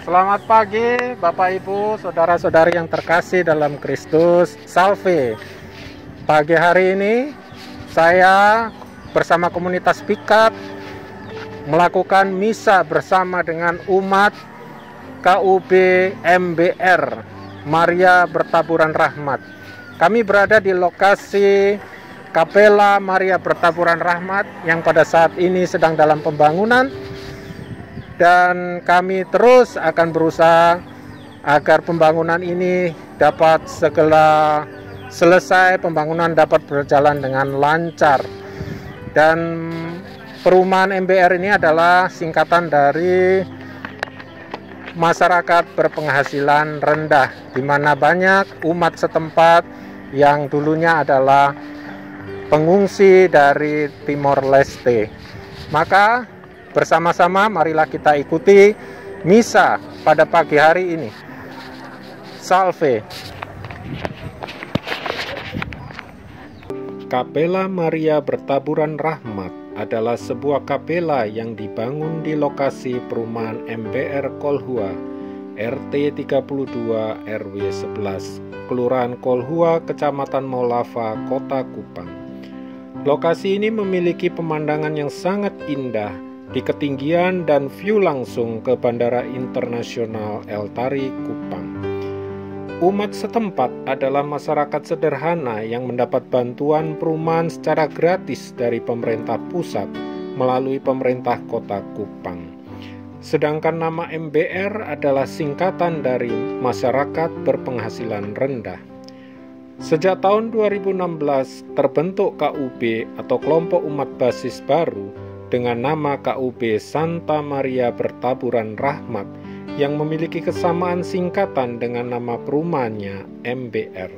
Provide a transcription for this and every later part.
Selamat pagi Bapak Ibu, saudara-saudari yang terkasih dalam Kristus. Salve. Pagi hari ini saya bersama komunitas Pikat melakukan misa bersama dengan umat KUB MBR Maria Bertaburan Rahmat. Kami berada di lokasi Kapela Maria Bertaburan Rahmat yang pada saat ini sedang dalam pembangunan, dan kami terus akan berusaha agar pembangunan ini dapat segera selesai, pembangunan dapat berjalan dengan lancar. Dan perumahan MBR ini adalah singkatan dari masyarakat berpenghasilan rendah, di mana banyak umat setempat yang dulunya adalah pengungsi dari Timor Leste. Maka bersama-sama marilah kita ikuti misa pada pagi hari ini. Salve. Kapela Maria Bertaburan Rahmat adalah sebuah kapela yang dibangun di lokasi perumahan MBR Kolhua, RT 32 RW 11, Kelurahan Kolhua, Kecamatan Maulava, Kota Kupang. Lokasi ini memiliki pemandangan yang sangat indah di ketinggian dan view langsung ke Bandara Internasional El Tari, Kupang. Umat setempat adalah masyarakat sederhana yang mendapat bantuan perumahan secara gratis dari pemerintah pusat melalui pemerintah Kota Kupang. Sedangkan nama MBR adalah singkatan dari Masyarakat Berpenghasilan Rendah. Sejak tahun 2016 terbentuk KUB atau kelompok umat basis baru dengan nama KUB Santa Maria Bertaburan Rahmat yang memiliki kesamaan singkatan dengan nama perumahannya MBR.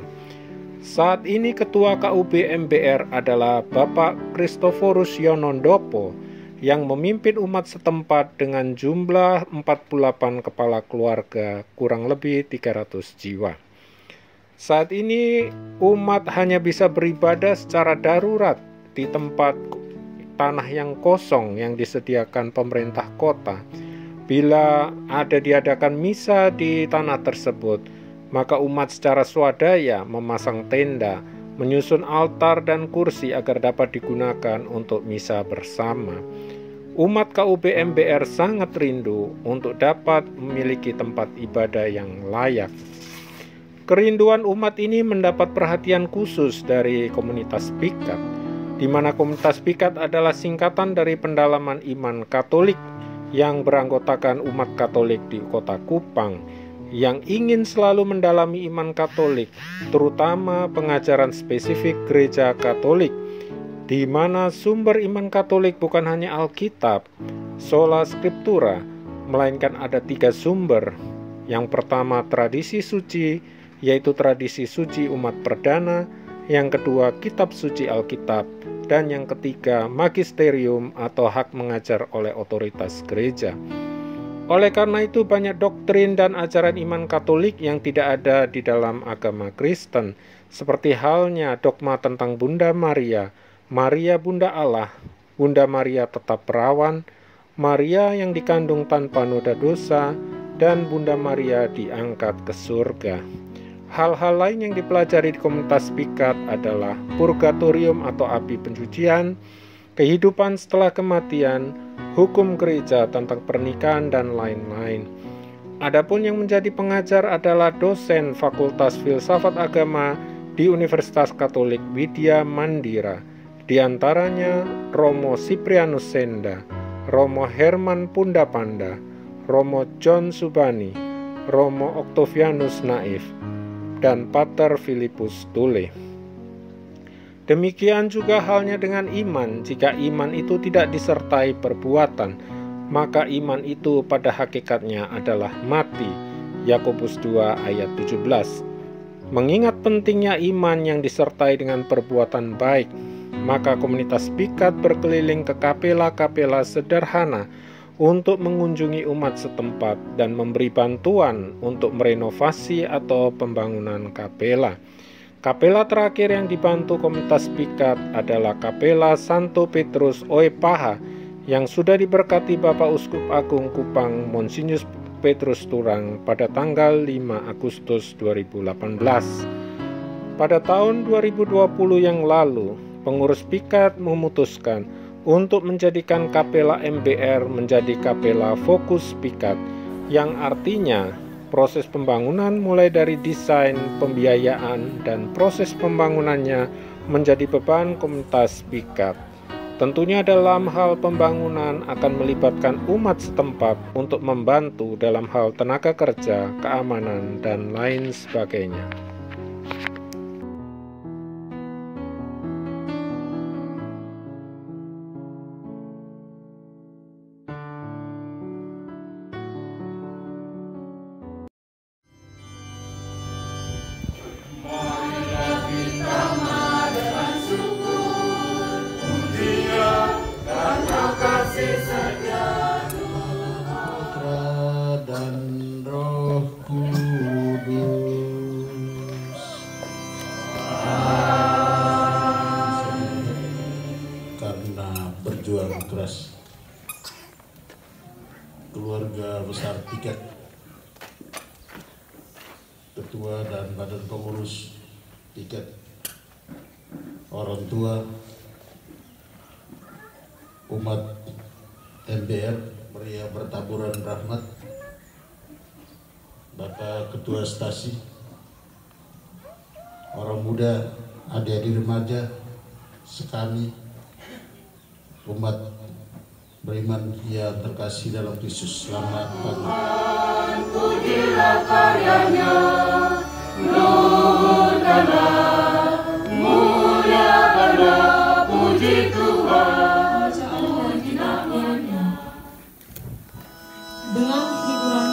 Saat ini ketua KUB MBR adalah Bapak Kristoforus Yonondopo yang memimpin umat setempat dengan jumlah 48 kepala keluarga, kurang lebih 300 jiwa. Saat ini umat hanya bisa beribadah secara darurat di tempat tanah yang kosong yang disediakan pemerintah kota. Bila ada diadakan misa di tanah tersebut, maka umat secara swadaya memasang tenda, menyusun altar dan kursi agar dapat digunakan untuk misa bersama. Umat KUB MBR sangat rindu untuk dapat memiliki tempat ibadah yang layak. Kerinduan umat ini mendapat perhatian khusus dari komunitas Pikat, di mana komunitas Pikat adalah singkatan dari pendalaman iman Katolik yang beranggotakan umat Katolik di Kota Kupang yang ingin selalu mendalami iman Katolik, terutama pengajaran spesifik Gereja Katolik, di mana sumber iman Katolik bukan hanya Alkitab, sola scriptura, melainkan ada 3 sumber. Yang pertama tradisi suci, yaitu tradisi suci umat perdana, yang kedua kitab suci Alkitab, dan yang ketiga magisterium atau hak mengajar oleh otoritas gereja. Oleh karena itu banyak doktrin dan ajaran iman Katolik yang tidak ada di dalam agama Kristen, seperti halnya dogma tentang Bunda Maria, Maria Bunda Allah, Bunda Maria tetap perawan, Maria yang dikandung tanpa noda dosa, dan Bunda Maria diangkat ke surga. Hal-hal lain yang dipelajari di komunitas Pikat adalah purgatorium atau api pencucian, kehidupan setelah kematian, hukum gereja tentang pernikahan, dan lain-lain. Adapun yang menjadi pengajar adalah dosen Fakultas Filsafat Agama di Universitas Katolik Widya Mandira, di antaranya Romo Siprianus Senda, Romo Herman Pundapanda, Romo John Subani, Romo Octavianus Naif, dan Pater Filipus Tule. Demikian juga halnya dengan iman. Jika iman itu tidak disertai perbuatan, maka iman itu pada hakikatnya adalah mati. Yakobus 2 ayat 17. Mengingat pentingnya iman yang disertai dengan perbuatan baik, maka komunitas Pikat berkeliling ke kapela-kapela sederhana untuk mengunjungi umat setempat dan memberi bantuan untuk merenovasi atau pembangunan kapela. Kapela terakhir yang dibantu komunitas Pikat adalah Kapela Santo Petrus Oepaha yang sudah diberkati Bapak Uskup Agung Kupang Monsinyus Petrus Turang pada tanggal 5 Agustus 2018. Pada tahun 2020 yang lalu, pengurus Pikat memutuskan untuk menjadikan Kapela MBR menjadi Kapela Fokus Pikat, yang artinya proses pembangunan mulai dari desain, pembiayaan, dan proses pembangunannya menjadi beban komunitas Pikat. Tentunya dalam hal pembangunan akan melibatkan umat setempat untuk membantu dalam hal tenaga kerja, keamanan, dan lain sebagainya. Berjuang keras keluarga besar Pikat, ketua dan badan pengurus Pikat, orang tua, umat MBR Pria Bertaburan Rahmat, Bapak Ketua Stasi, orang muda, adik-adik remaja sekami, umat beriman yang terkasih dalam Kristus, selamat pagi. Pujilah karyanya, luhurkanlah, muliakanlah, puji Tuhan. Dengan hiburan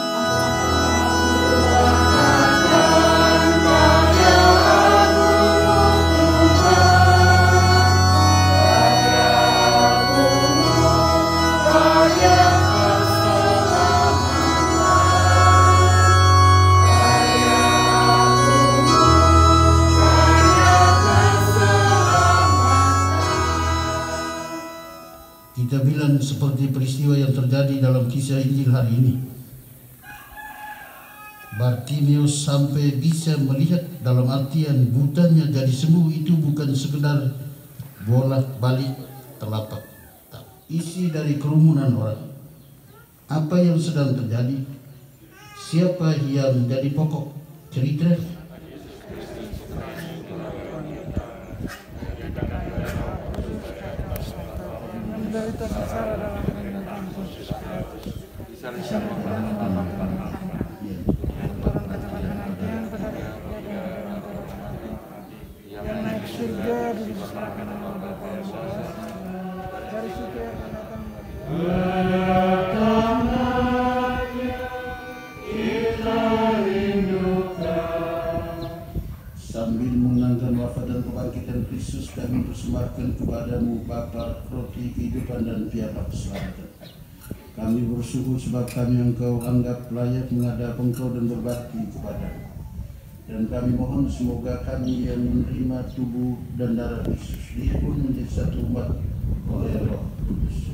kita bilang seperti peristiwa yang terjadi dalam kisah Injil hari ini. Bartimeus sampai bisa melihat, dalam artian butanya jadi sembuh itu bukan sekedar bolak-balik telapak, isi dari kerumunan orang. Apa yang sedang terjadi? Siapa yang jadi pokok cerita? menderita sengsara dalam kehidupan turun ke tempat penantian pada yang naik surga diserahkan oleh Bapa yang Kuasa. Dari situ yang datang sambil mengenangkan wafat dan kebangkitan Kristus, kami persembahkan kepadamu Bapa, roti kehidupan dan piala keselamatan. Kami bersyukur sebab kami Engkau anggap layak menghadap Engkau dan berbakti kepadamu. Dan kami mohon semoga kami yang menerima tubuh dan darah Kristus, dia pun menjadi satu umat oleh Roh Kudus.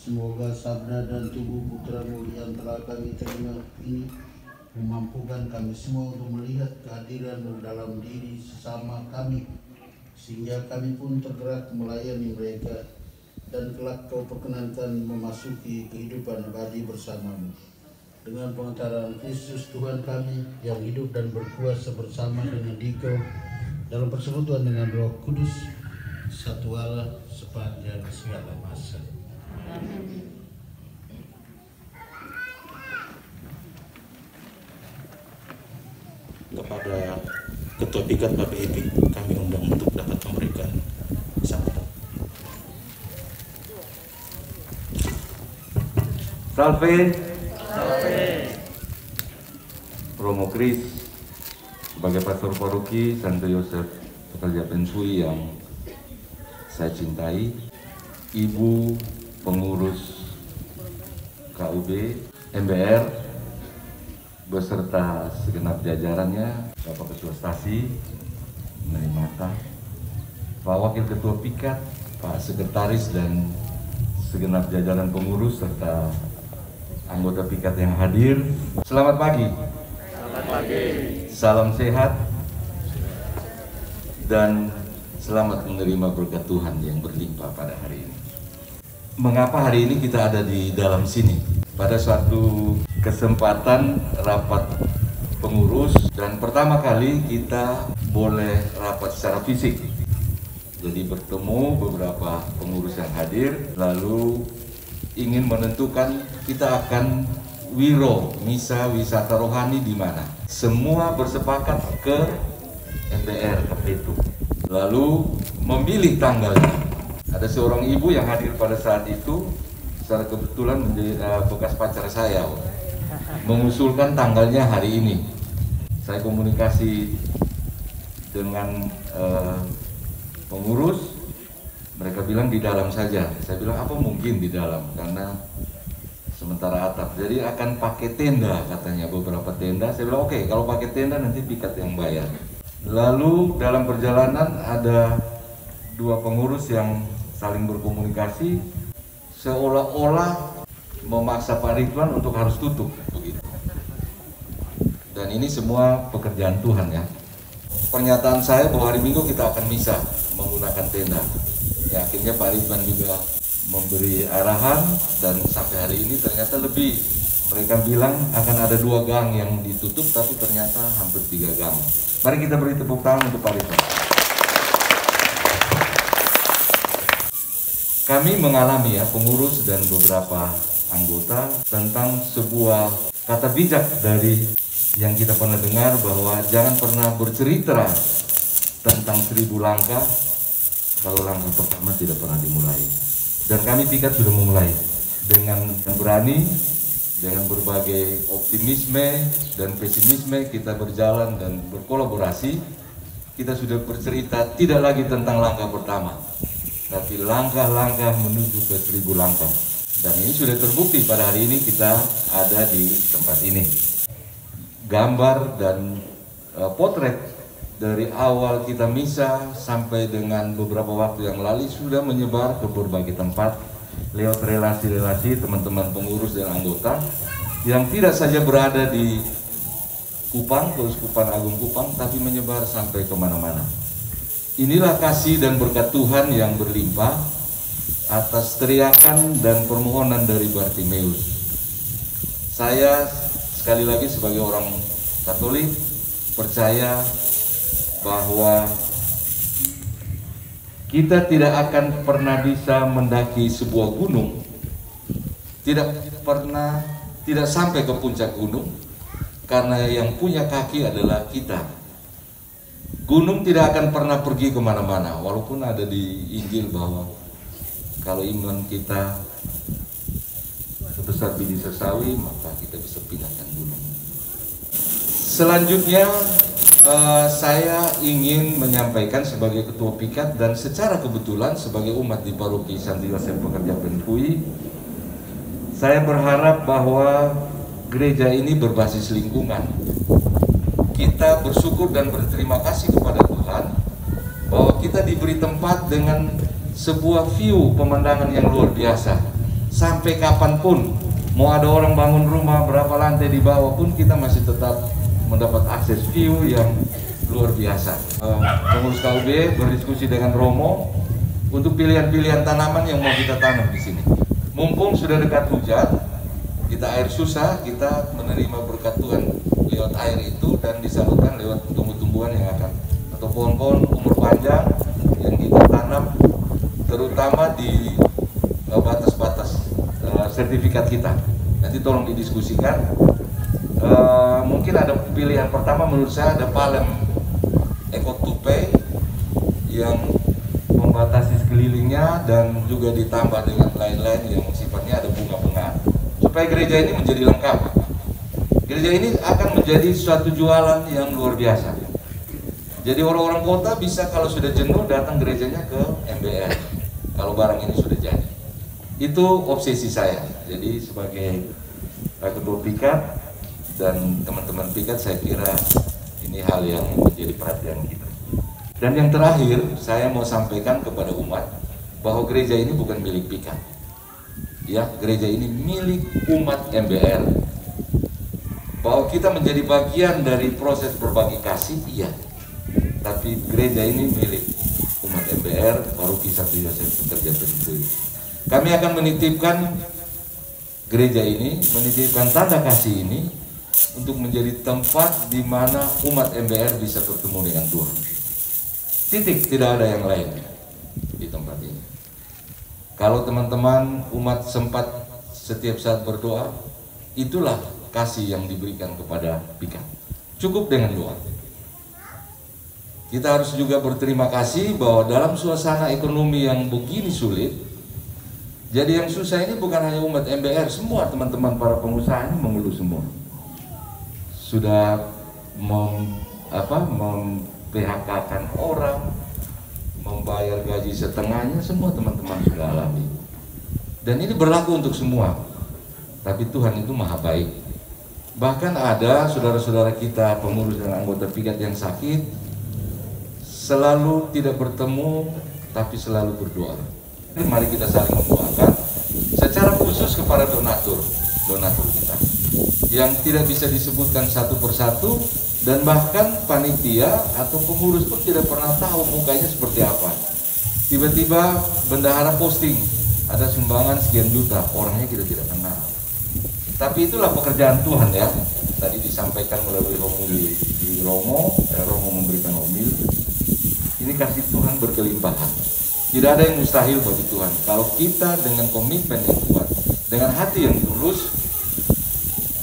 Semoga sabda dan tubuh putramu yang telah kami terima ini memampukan kami semua untuk melihat kehadiran dalam diri sesama kami, sehingga kami pun tergerak melayani mereka dan kelak kau perkenankan memasuki kehidupan abadi bersamamu. Dengan pengantaran Kristus Tuhan kami yang hidup dan berkuasa bersama dengan Dikau dalam persekutuan dengan Roh Kudus, satu Allah sepanjang segala masa. Amin. Kepada Ketua Pikat KPIP kami undang untuk dapat memberikan sambutan. Salve. Romo Kris, sebagai pastor paroki Santo Yosef Pekerja Pensui yang saya cintai, Ibu pengurus KUB, MBR, beserta segenap jajarannya, Bapak Ketua Stasi, Menimata, Pak Wakil Ketua Pikat, Pak Sekretaris dan segenap jajaran pengurus serta anggota Pikat yang hadir. Selamat pagi. Salam sehat dan selamat menerima berkat Tuhan yang berlimpah pada hari ini. Mengapa hari ini kita ada di dalam sini? Pada suatu kesempatan rapat pengurus dan pertama kali kita boleh rapat secara fisik. Jadi bertemu beberapa pengurus yang hadir, lalu ingin menentukan kita akan misa wisata rohani di mana. Semua bersepakat ke MBR Kepetu. Lalu memilih tanggalnya. Ada seorang ibu yang hadir pada saat itu, secara kebetulan menjadi bekas pacar saya, mengusulkan tanggalnya hari ini. Saya komunikasi dengan pengurus, mereka bilang di dalam saja. Saya bilang apa mungkin di dalam, karena sementara atap, jadi akan pakai tenda katanya, beberapa tenda. Saya bilang oke, kalau pakai tenda nanti Pikat yang bayar. Lalu dalam perjalanan ada dua pengurus yang saling berkomunikasi, seolah-olah memaksa Pak Ridwan untuk harus tutup begitu. Dan ini semua pekerjaan Tuhan ya. Pernyataan saya bahwa hari Minggu kita akan misa menggunakan tenda. Ya, akhirnya Pak Ridwan juga memberi arahan dan sampai hari ini ternyata lebih. Mereka bilang akan ada 2 gang yang ditutup, tapi ternyata hampir 3 gang. Mari kita beri tepuk tangan untuk Pak Ridwan. Kami mengalami ya, pengurus dan beberapa anggota, tentang sebuah kata bijak dari yang kita pernah dengar, bahwa jangan pernah bercerita tentang 1000 langkah kalau langkah pertama tidak pernah dimulai. Dan kami Pikat sudah memulai dengan berani, dengan berbagai optimisme dan pesimisme kita berjalan dan berkolaborasi. Kita sudah bercerita tidak lagi tentang langkah pertama, tapi langkah-langkah menuju ke 1000 langkah. Dan ini sudah terbukti pada hari ini kita ada di tempat ini. Gambar dan potret dari awal kita misa sampai dengan beberapa waktu yang lalu sudah menyebar ke berbagai tempat lewat relasi-relasi teman-teman pengurus dan anggota yang tidak saja berada di Kupang, Keuskupan Agung Kupang, tapi menyebar sampai kemana-mana. Inilah kasih dan berkat Tuhan yang berlimpah atas teriakan dan permohonan dari Bartimeus. Saya sekali lagi sebagai orang Katolik percaya bahwa kita tidak akan pernah bisa mendaki sebuah gunung, tidak sampai ke puncak gunung, karena yang punya kaki adalah kita. Gunung tidak akan pernah pergi kemana-mana, walaupun ada di Injil bahwa kalau iman kita sebesar biji sesawi, maka kita bisa pindahkan gunung. Selanjutnya saya ingin menyampaikan sebagai Ketua Pikat dan secara kebetulan sebagai umat di Paroki Santo Yosef Pekerja Pensui, saya berharap bahwa gereja ini berbasis lingkungan. Kita bersyukur dan berterima kasih kepada Tuhan bahwa kita diberi tempat dengan sebuah view pemandangan yang luar biasa. sampai kapanpun, mau ada orang bangun rumah berapa lantai di bawah pun kita masih tetap mendapat akses view yang luar biasa. Pengurus KUB berdiskusi dengan Romo untuk pilihan-pilihan tanaman yang mau kita tanam di sini. Mumpung sudah dekat hujan, kita air susah, kita menerima berkat Tuhan lewat air itu dan disalurkan lewat tumbuh-tumbuhan yang akan atau pohon-pohon umur panjang yang kita tanam, terutama di batas-batas sertifikat kita. Nanti tolong didiskusikan. Mungkin ada pilihan pertama menurut saya ada palem ekotupe yang membatasi sekelilingnya dan juga ditambah dengan lain-lain yang sifatnya ada bunga-bunga supaya gereja ini menjadi lengkap. Gereja ini akan menjadi suatu jualan yang luar biasa. Jadi orang-orang kota bisa kalau sudah jenuh datang gerejanya ke MBR kalau barang ini sudah jadi. Itu obsesi saya. Jadi sebagai ketua Pikat dan teman-teman Pikat, saya kira ini hal yang menjadi perhatian kita. Dan yang terakhir, saya mau sampaikan kepada umat bahwa gereja ini bukan milik Pikat. Ya, gereja ini milik umat MBR. Bahwa kita menjadi bagian dari proses berbagi kasih, iya. Tapi gereja ini milik umat MBR, Paroki Santo Yosef Pekerja Penitui. Kami akan menitipkan gereja ini, menitipkan tanda kasih ini untuk menjadi tempat di mana umat MBR bisa bertemu dengan Tuhan. Titik, tidak ada yang lain di tempat ini. Kalau teman-teman umat sempat setiap saat berdoa, itulah kasih yang diberikan kepada Pikat. Cukup dengan doa. Kita harus juga berterima kasih bahwa dalam suasana ekonomi yang begini sulit, jadi yang susah ini bukan hanya umat MBR, semua teman-teman para pengusaha ini mengeluh semua. Sudah PHK-kan orang, membayar gaji setengahnya, semua teman-teman sudah alami. Dan ini berlaku untuk semua. Tapi Tuhan itu maha baik. Bahkan ada saudara-saudara kita, pengurus dan anggota Pikat yang sakit, selalu tidak bertemu, tapi selalu berdoa. Mari kita saling mendoakan secara khusus kepada donatur kita yang tidak bisa disebutkan satu persatu, dan bahkan panitia atau pengurus pun tidak pernah tahu mukanya seperti apa. Tiba-tiba bendahara posting ada sumbangan sekian juta, orangnya kita tidak kenal. Tapi itulah pekerjaan Tuhan ya. Tadi disampaikan melalui homili di Romo memberikan homili. Ini kasih Tuhan berkelimpahan. Tidak ada yang mustahil bagi Tuhan. Kalau kita dengan komitmen yang kuat, dengan hati yang tulus,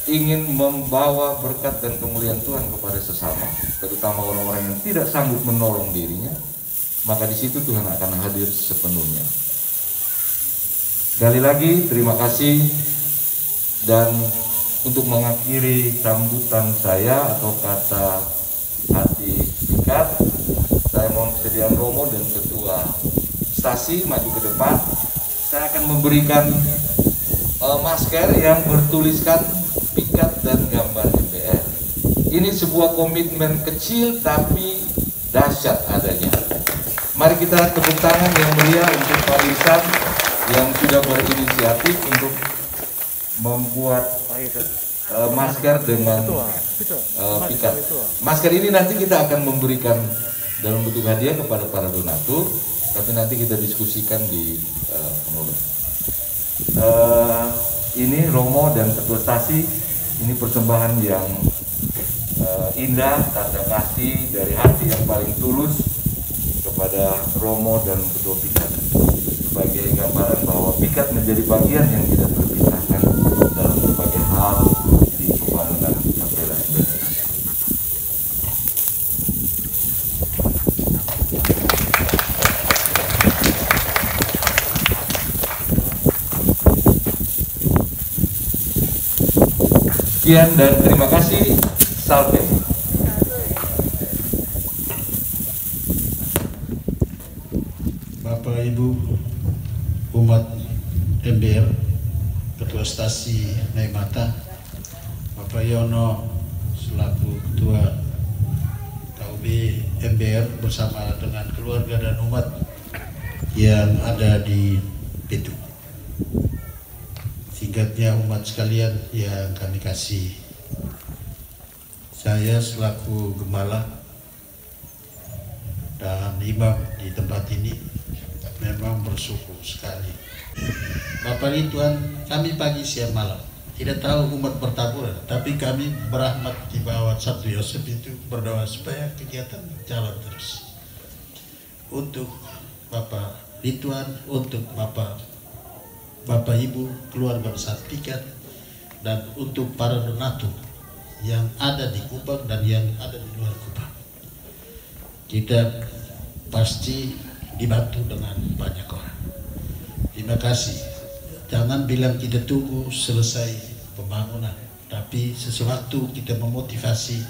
ingin membawa berkat dan kemuliaan Tuhan kepada sesama, terutama orang-orang yang tidak sanggup menolong dirinya, maka di situ Tuhan akan hadir sepenuhnya. Sekali lagi terima kasih, dan untuk mengakhiri sambutan saya atau kata hati Pikat, saya mohon kesediaan Romo dan Ketua Stasi maju ke depan. Saya akan memberikan masker yang bertuliskan Pikat dan gambar MBR. Ini sebuah komitmen kecil tapi dahsyat adanya. Mari kita tepuk tangan yang meriah untuk Pak Irsan yang sudah berinisiatif untuk membuat masker dengan Pikat. Masker ini nanti kita akan memberikan dalam bentuk hadiah kepada para donatur, tapi nanti kita diskusikan di pengurus. Ini Romo dan Ketua Stasi. Ini persembahan yang indah, tanda kasih dari hati yang paling tulus kepada Romo dan Ketua Pikat, sebagai gambaran bahwa Pikat menjadi bagian yang tidak terpisahkan dalam berbagai hal di pembangunan Kapela MBR. Sekian dan terima kasih. Salve. Bapak Ibu umat MBR, Ketua Stasi Naimata, Bapak Yono selaku Ketua KUB MBR bersama dengan keluarga dan umat yang ada di Pitu. setingkatnya umat sekalian yang kami kasih. Saya selaku gembala dan imam di tempat ini memang bersyukur sekali. Bapak Ridwan, kami pagi siang malam tidak tahu umat bertaburan, tapi kami berahmat di bawah Sabtu Yosef itu berdoa supaya kegiatan jalan terus. Untuk Bapak Ridwan, untuk Bapak Ibu, keluarga besar Pikat, dan untuk para donatur yang ada di Kupang dan yang ada di luar Kupang. Kita pasti dibantu dengan banyak orang. Terima kasih. Jangan bilang kita tunggu selesai pembangunan, tapi sesuatu kita memotivasi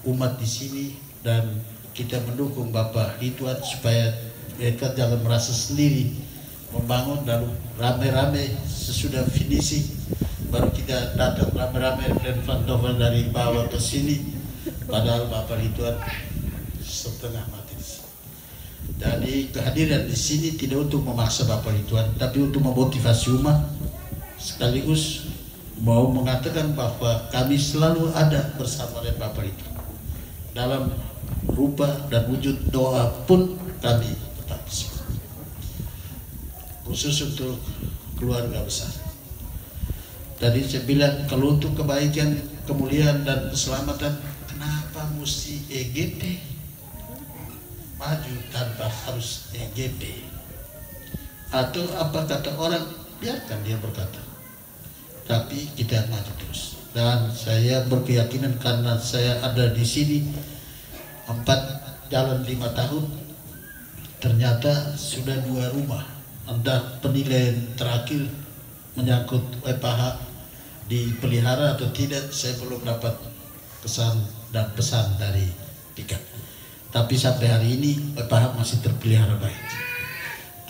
umat di sini dan kita mendukung Bapak Ridwan supaya mereka jangan merasa sendiri membangun lalu rame-rame sesudah finishing baru kita datang rame-rame dan fantover dari bawah ke sini, padahal Bapak Ridwan setengah mati. Jadi kehadiran di sini tidak untuk memaksa Bapak Ridwan, tapi untuk memotivasi umat, sekaligus mau mengatakan bahwa kami selalu ada bersama dengan Bapak Ridwan dalam rupa dan wujud doa pun kami tetap bersama. Khusus untuk keluarga besar. Tadi saya bilang kalau untuk kebaikan, kemuliaan dan keselamatan, kenapa mesti EGP? Maju tanpa harus EGP. Atau apa kata orang, biarkan dia berkata. Tapi kita maju terus. Dan saya berkeyakinan karena saya ada di sini 4 jalan 5 tahun, ternyata sudah 2 rumah. Entah penilaian terakhir menyangkut WPH dipelihara atau tidak, saya belum dapat kesan dan pesan dari Pikat. Tapi sampai hari ini WPH masih terpelihara baik.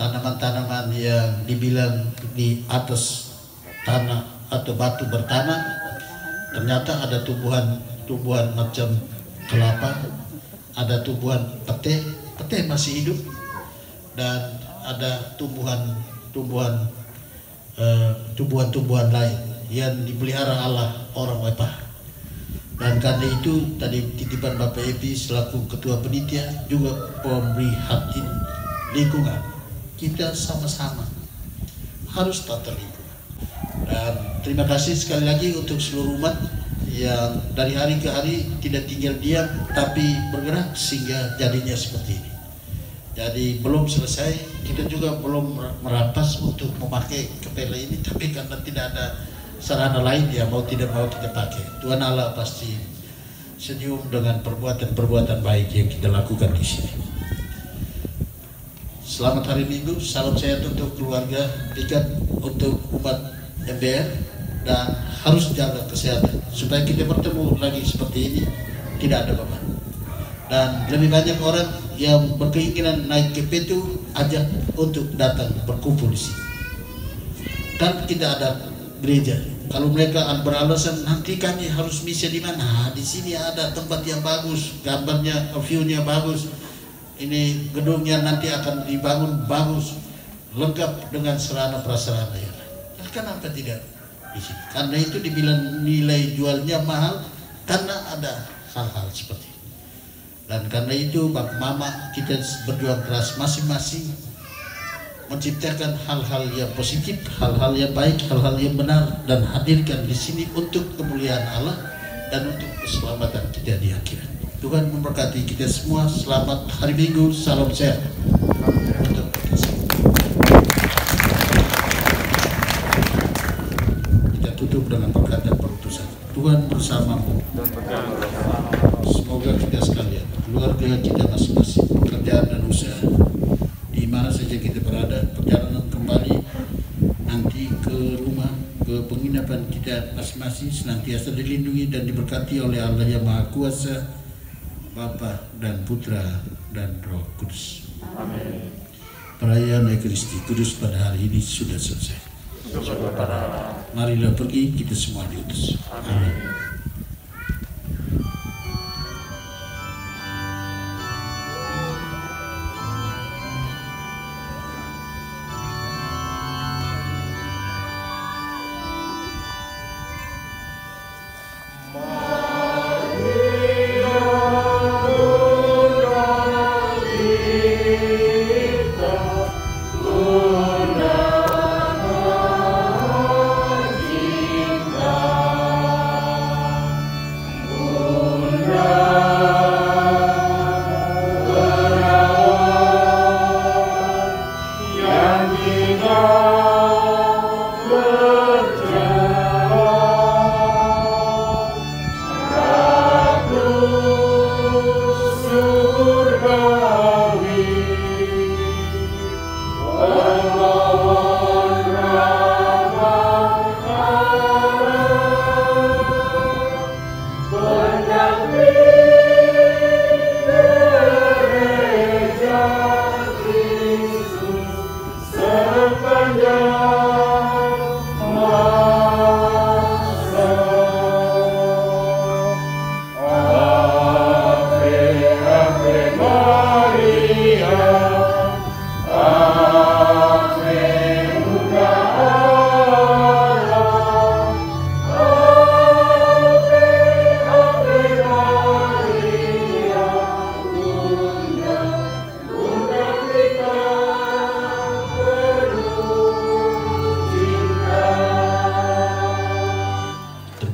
Tanaman-tanaman yang dibilang di atas tanah atau batu bertanah, ternyata ada tumbuhan macam kelapa, ada tumbuhan pete masih hidup, dan ada tumbuhan lain yang dipelihara Allah orang WPH. Dan karena itu tadi titipan Bapak Epi selaku Ketua Penitia juga pemerhati lingkungan, kita sama-sama harus tata lingkungan. Dan terima kasih sekali lagi untuk seluruh umat yang dari hari ke hari tidak tinggal diam tapi bergerak sehingga jadinya seperti ini. Jadi belum selesai, kita juga belum merampas untuk memakai kapela ini, tapi karena tidak ada sarana lain ya mau tidak mau kita pakai. Tuhan Allah pasti senyum dengan perbuatan-perbuatan baik yang kita lakukan di sini. Selamat hari Minggu, salam sehat untuk keluarga Pikat, untuk umat MBR, dan harus jaga kesehatan supaya kita bertemu lagi seperti ini tidak ada beban. Dan lebih banyak orang yang berkeinginan naik ke P2 ajak untuk datang berkumpul di sini. Kan kita ada gereja. Kalau mereka beralasan nanti kami harus misa di mana? Di sini ada tempat yang bagus, gambarnya, view-nya bagus. Ini gedungnya nanti akan dibangun bagus, lengkap dengan sarana prasarana yang lain. Kenapa tidak di sini? Karena itu dibilang nilai jualnya mahal karena ada hal-hal seperti ini. Dan karena itu Bapak Mama kita berjuang keras masing-masing menciptakan hal-hal yang positif, hal-hal yang baik, hal-hal yang benar, dan hadirkan di sini untuk kemuliaan Allah dan untuk keselamatan kita di akhirat. Tuhan memberkati kita semua. Selamat hari Minggu, salam sehat untuk kita semua. Kita tutup dengan berkat dan perutusan. Tuhan bersamamu. Semoga kita sekalian, keluarga kita masing-masing, pekerjaan dan usaha, di mana saja kita berada, perjalanan kembali nanti ke rumah, ke penginapan kita masing-masing senantiasa dilindungi dan diberkati oleh Allah yang Maha Kuasa, Bapa dan Putra dan Roh Kudus. Amin. Perayaan Ekaristi Kudus pada hari ini sudah selesai. Marilah pergi, kita semua diutus. Amin.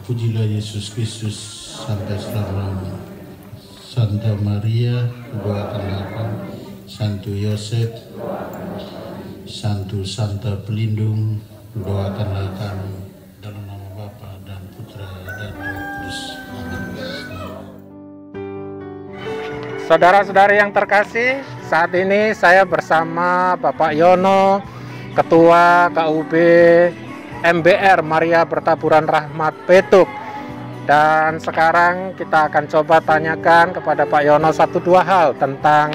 Terpujilah Yesus Kristus sampai selamanya. Santa Maria, doakanlah kami. Santo Yosef, Santo Santa Pelindung, doakanlah kami. Dalam nama Bapa dan Putra dan Roh Kudus. Amin. Saudara-saudari yang terkasih, saat ini saya bersama Bapak Yono, Ketua KUB MBR Maria Bertaburan Rahmat Petuk. Dan sekarang kita akan coba tanyakan kepada Pak Yono 1-2 hal tentang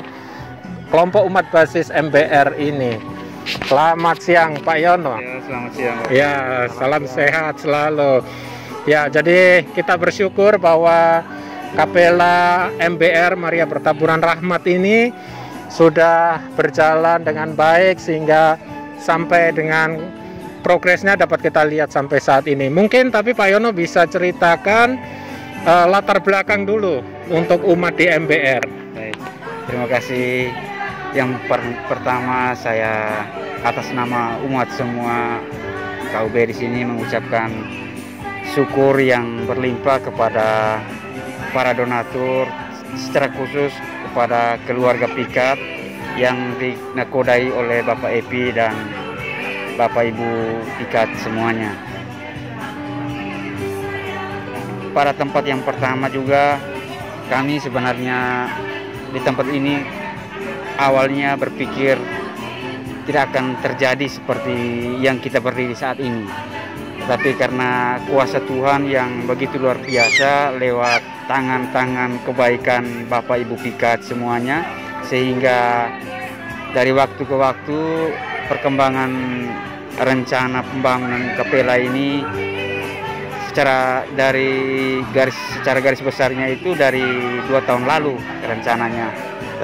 kelompok umat basis MBR ini. Selamat siang Pak Yono. Ya, selamat siang. Ya, salam sehat selalu. Ya, jadi kita bersyukur bahwa Kapela MBR Maria Bertaburan Rahmat ini sudah berjalan dengan baik sehingga sampai dengan progresnya dapat kita lihat sampai saat ini. Mungkin tapi Pak Yono bisa ceritakan latar belakang dulu untuk umat di MBR. Baik, terima kasih. Yang pertama saya atas nama umat semua KUB di sini mengucapkan syukur yang berlimpah kepada para donatur, secara khusus kepada keluarga Pikat yang dinakodai oleh Bapak Epi dan Bapak Ibu Pikat semuanya. Pada tempat yang pertama juga kami sebenarnya di tempat ini awalnya berpikir tidak akan terjadi seperti yang kita berdiri saat ini. Tapi karena kuasa Tuhan yang begitu luar biasa lewat tangan-tangan kebaikan Bapak Ibu Pikat semuanya, sehingga dari waktu ke waktu perkembangan rencana pembangunan kapela ini secara garis besarnya itu dari 2 tahun lalu rencananya,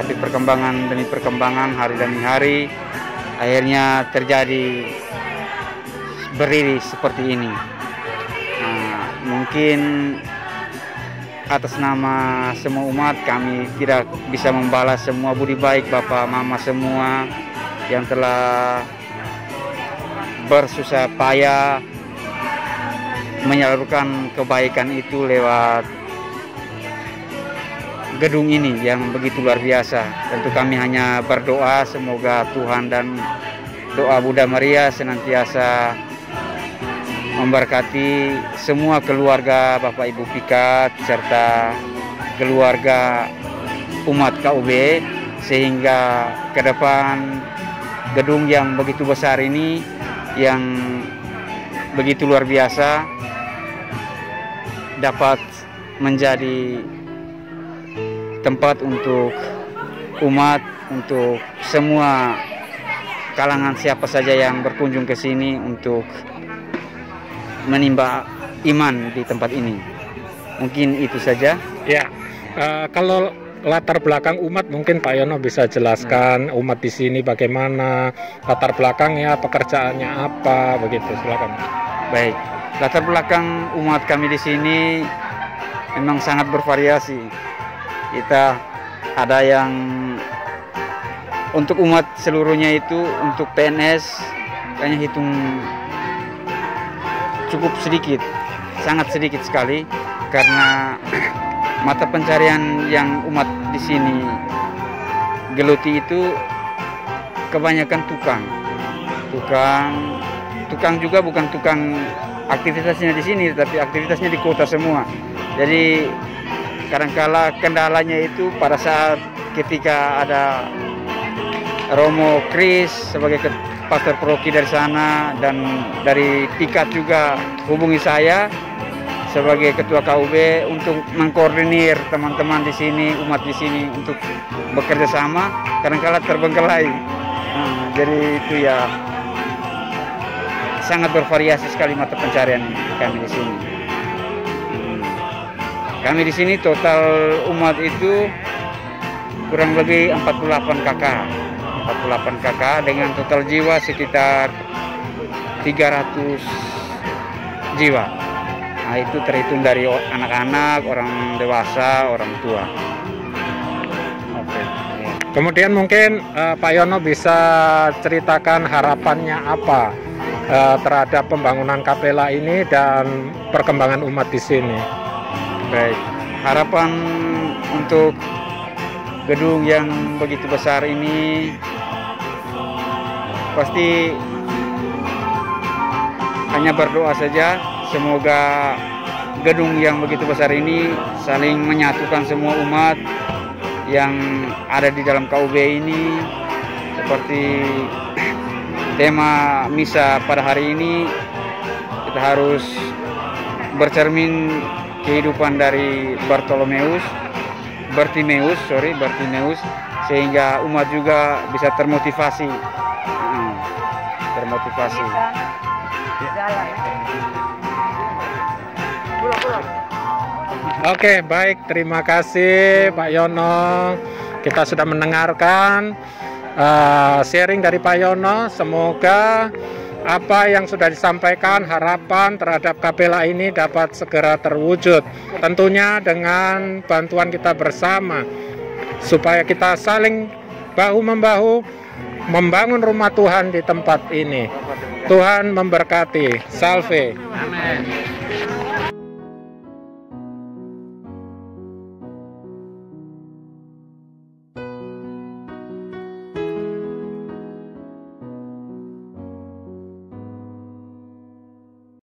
tapi perkembangan demi perkembangan hari demi hari akhirnya terjadi berdiri seperti ini. Nah, mungkin atas nama semua umat kami tidak bisa membalas semua budi baik Bapak Mama semua yang telah bersusah payah menyalurkan kebaikan itu lewat gedung ini yang begitu luar biasa. Tentu kami hanya berdoa semoga Tuhan dan doa Bunda Maria senantiasa memberkati semua keluarga Bapak Ibu Pikat serta keluarga umat KUB, sehingga ke depan gedung yang begitu besar ini yang begitu luar biasa dapat menjadi tempat untuk umat, untuk semua kalangan siapa saja yang berkunjung ke sini untuk menimba iman di tempat ini. Mungkin itu saja. Ya, kalau latar belakang umat mungkin Pak Yono bisa jelaskan umat di sini bagaimana, latar belakangnya, pekerjaannya apa, begitu. Silakan. Baik, latar belakang umat kami di sini memang sangat bervariasi. Kita ada yang untuk umat seluruhnya itu untuk PNS kayaknya hitung cukup sedikit, sangat sedikit sekali, karena mata pencarian yang umat di sini geluti itu kebanyakan tukang juga bukan tukang aktivitasnya di sini, tapi aktivitasnya di kota semua. Jadi kadangkala kendalanya itu pada saat ketika ada Romo Kris sebagai pastor paroki dari sana dan dari Pikat juga hubungi saya sebagai ketua KUB untuk mengkoordinir teman-teman di sini, umat di sini untuk bekerja sama, kadang-kala terbengkelai. Jadi itu ya sangat bervariasi sekali mata pencarian kami di sini. Kami di sini total umat itu kurang lebih 48 kakak dengan total jiwa sekitar 300 jiwa. Nah, itu terhitung dari anak-anak, orang dewasa, orang tua. Oke. Kemudian mungkin Pak Yono bisa ceritakan harapannya apa terhadap pembangunan kapela ini dan perkembangan umat di sini. Baik, harapan untuk gedung yang begitu besar ini pasti hanya berdoa saja, semoga gedung yang begitu besar ini saling menyatukan semua umat yang ada di dalam KUB ini. Seperti tema misa pada hari ini, kita harus bercermin kehidupan dari Bartimeus, sehingga umat juga bisa termotivasi. Oke, baik, terima kasih Pak Yono. Kita sudah mendengarkan sharing dari Pak Yono. Semoga apa yang sudah disampaikan, harapan terhadap kapela ini dapat segera terwujud. Tentunya dengan bantuan kita bersama, supaya kita saling bahu-membahu membangun rumah Tuhan di tempat ini. Tuhan memberkati. Salve. Amin.